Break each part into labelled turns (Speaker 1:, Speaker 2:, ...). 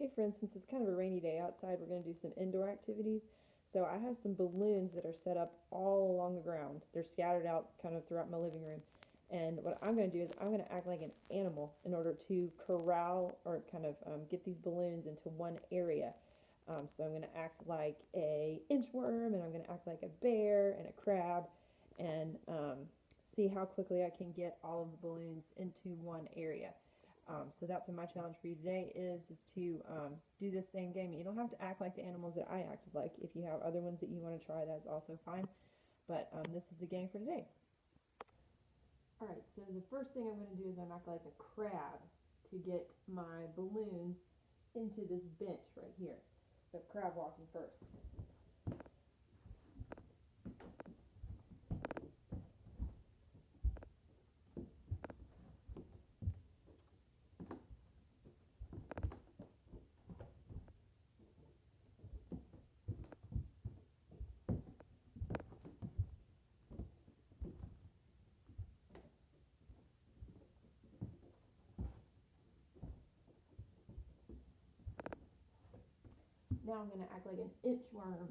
Speaker 1: Hey friends, since it's kind of a rainy day outside, we're going to do some indoor activities. So I have some balloons that are set up all along the ground. They're scattered out kind of throughout my living room. And what I'm going to do is I'm going to act like an animal in order to corral or kind of get these balloons into one area. So I'm going to act like a inchworm, and I'm going to act like a bear and a crab, and see how quickly I can get all of the balloons into one area. So that's what my challenge for you today is to do this same game. You don't have to act like the animals that I acted like. If you have other ones that you want to try, that's also fine. But this is the game for today. All right, so the first thing I'm going to do is I'm act like a crab to get my balloons into this bench right here. So crab walking first. Now I'm going to act like an inchworm.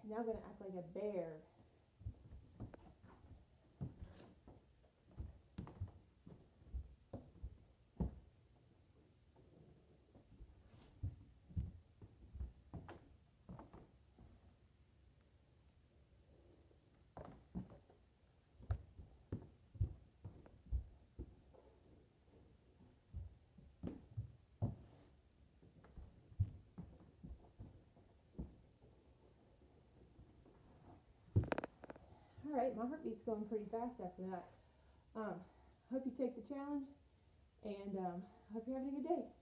Speaker 1: Now I'm going to act like a bear. All right, my heartbeat's going pretty fast after that. Hope you take the challenge, and hope you're having a good day.